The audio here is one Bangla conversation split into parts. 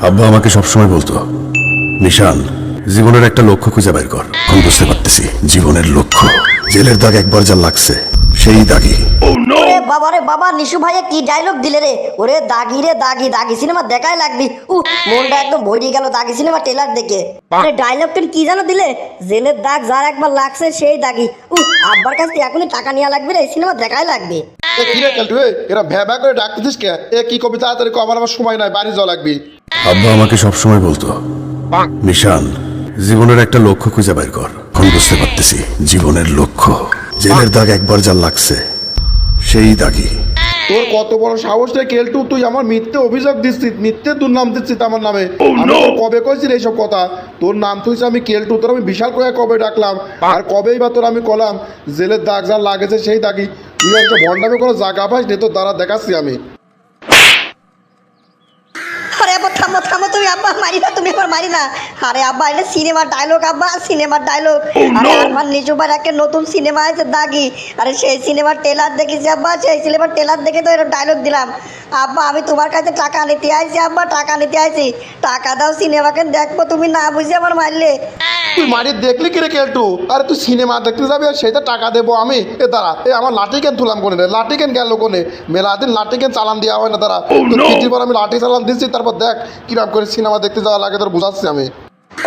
আব্বা আমাকে সবসময় বলতো, নিশান, জীবনের একটা লক্ষ্য খুঁজে বের কর। এখন বুঝতে পারতেছি জীবনের লক্ষ্য জেলের দাগ একবার যা লাগছে সেই দাগই। ওরে বাবা রে বাবা, নিশু ভাইয়া কি ডায়লগ দিলে রে। ওরে দাগি রে দাগি, দাগি সিনেমা দেখাই লাগবি। মনটা একদম ভরে গেল দাগি সিনেমা ট্রেলার দেখে। ডায়লগ কি জানো দিলে, জেলের দাগ যার একবার লাগছে সেই দাগি। আব্বার কাছ থেকে এখনই টাকা নেওয়া লাগবে রে, এই সিনেমা দেখাই লাগবে। কিরে কেলটু, এরা ভ্যা করে ডাকতেছিস কে? কি কবি তাড়াতাড়ি আমার সময় নাই, বাড়ি যাওয়া লাগবে। আব্বা আমাকে সবসময় বলতো, নিশান, জীবনের একটা লক্ষ্য খুঁজে বের কর। এখন বুঝতে পারতেছি জীবনের লক্ষ্য জেলের দাগ একবার যা লাগছে সেই দাগই। তোর কত বড় সাহস রে কেলটু, তুই আমার মিথ্যে অভিযোগ দিচ্ছিস, মিথ্যে দুর্নাম দিচ্ছিস আমার নামে। আমি কবে কইছিস এইসব কথা? তোর নাম তুইছে আমি কেলটু, তোর আমি বিশাল করে কবে ডাকলাম? আর কবেই বা তোর আমি কলাম জেলের দাগ যা লাগেছে সেই দাগই। তুই একটা ভণ্ডামি কোনো জায়গা পাস নে, তোর দ্বারা দেখাচ্ছি আমি। আরে আব্বা থামো থামো, তুমি আব্বা মারি না, তুমি আবার মারি না। আরে আব্বা এটা সিনেমার ডায়লগ, আব্বা সিনেমার ডায়লগ। আরে আমার নিজু ভাই একটা নতুন সিনেমা আছে দাগি। আরে সেই সিনেমার ট্রেলার দেখেছি আব্বা, সেই সিনেমার ট্রেলার দেখে তো এরকম ডায়লগ দিলাম। আব্বা আমি তোমার কাছে টাকা নিতে আইছি, আব্বা টাকা নিতে আইছি। টাকা দাও, সিনেমাকে দেখবো, তুমি না বুঝে আমার মারলে। তুই মারি দেখলি কিরে কেলটু? আরে তুই সিনেমা দেখতে যাবি আর সেটা টাকা দেবো আমি? এ দাঁড়া, আমার লাঠি কেন তুলাম কোনে রে? লাঠি কেন গেল কোনে? মেলা দিন লাঠি কেন চালান দেওয়া হয় না? দাঁড়া, তোর পর আমি লাঠি চালান দিচ্ছি, তারপর দেখ কিরম করে সিনেমা দেখতে যাওয়া লাগে, তোর বুঝাচ্ছি আমি।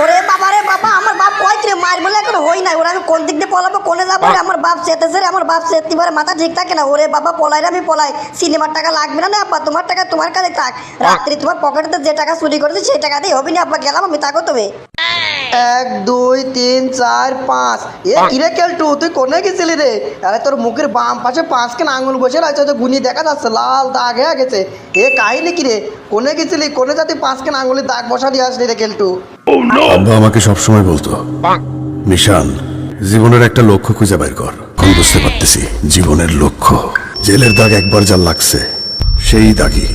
ওরে বাবা রে বাবা, আমার বাপ কয় রে মার বলে এখন হই নাই। ওরা আমি কোন দিক দিয়ে পলাবো, কোনে যাবো রে? আমার বাপ চেতেছে রে, আমার বাপ চেতে পারে, মাথা ঠিক থাকে না। ওরে বাবা পলাই রে, আমি পলাই। সিনেমার টাকা লাগবে না আব্বা, তোমার টাকা তোমার কাছে থাক। রাত্রি তোমার পকেটে যে টাকা চুরি করেছে সেই টাকা দিয়ে হবে না আব্বা, গেলাম আমি, থাকো তুমি। 1 2 3 4 5। এ কিরে কেলটু, তুই কোনে গেছিলি রে? আরে তোর মুখের বাম পাশে 5 কেন আঙুল বসে রয়েছে, তো গুনি দেখা যাচ্ছে লাল দাগ হয়ে গেছে। এ কাহিনী কিরে, কোনে গেছিলি? কোনে যাতে 5 কেন আঙুলের দাগ বসা দিয়ে আসলি রে কেলটু? আব্বা আমাকে সবসময় বলতো, নিশান, জীবনের একটা লক্ষ্য খুঁজে বের কর। এখন বুঝতে পারতেছি জীবনের লক্ষ্য জেলের দাগ একবার যা লাগছে সেই দাগই।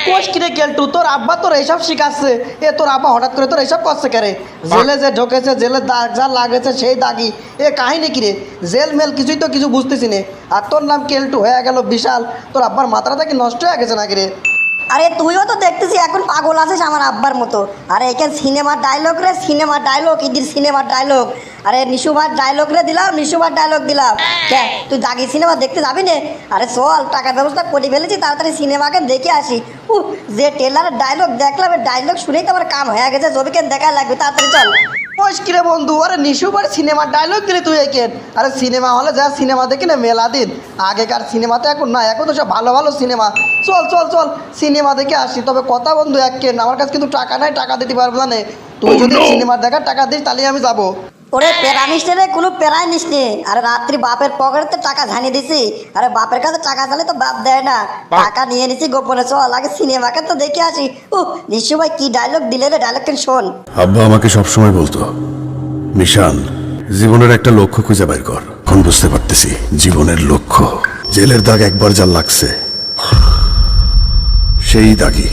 কোষ কিরে কেলটু, তোর আব্বা তোর এইসব শিখাচ্ছে? এ তোর আব্বা হঠাৎ করে তোর এইসব করছে কেরে? জেলে যে ঢোকেছে, জেলের দাগ যা লাগেছে সেই দাগই। এ কাহিনী কিরে? জেল মেল কিছুই তো কিছু বুঝতেছি নে, আর তোর নাম কেলটু হয়ে গেল বিশাল। তোর আব্বার মাথাটা কি নষ্ট হয়ে গেছে নাকি রে? আরে তুইও তো দেখতেছি এখন পাগল আছিস আমার আব্বার মতো। আরে এখানে সিনেমার ডায়লগ রে, সিনেমার ডায়লগ, ইদির সিনেমার ডায়লগ। আরে নিশুভার ডায়লগ রে দিলাম, নিশুভার ডায়লগ দিলাম। কে তুই দাগি সিনেমা দেখতে যাবি না? আরে চল, টাকার ব্যবস্থা করে ফেলেছি, তাড়াতাড়ি সিনেমাকে দেখে আসি। যে টেলারের ডায়লগ দেখলাম, ডায়লগ শুনেই তো আমার কাম হয়ে গেছে, ছবিকে দেখা লাগবে, তাড়াতাড়ি চল। কোষ কিরে বন্ধু, আরে নিশুবার সিনেমার ডায়লগ দিলি তুই একেন? আরে সিনেমা হলে যা সিনেমা দেখি না মেলা দিন, আগেকার সিনেমাতে এখন না, এখন তো সব ভালো ভালো সিনেমা। চল চল চল সিনেমা দেখে আসি। তবে কথা বন্ধু একেন, আমার কাছে কিন্তু টাকা নাই, টাকা দিতে পারবো না। তুই যদি সিনেমা দেখার টাকা দিস তাহলে আমি যাবো। ওরে পেরা নিস রে, কোনো পেরাই নিস নে। আরে রাত্রি বাপের পকেটে টাকা ঝানিয়ে দিছি। আরে বাপের কাছে টাকা চালে তো বাপ দেয় না, টাকা নিয়ে নিছি গোপনে। চল আগে সিনেমাকে তো দেখে আসি। নিশ্চয় ভাই কি ডায়লগ দিলে রে, ডায়লগ কেন শোন। আব্বা আমাকে সবসময় বলতো, নিশান, জীবনের একটা লক্ষ্য খুঁজে বের কর। এখন বুঝতে পারতেছি জীবনের লক্ষ্য জেলের দাগ একবার যা লাগছে সেই দাগই।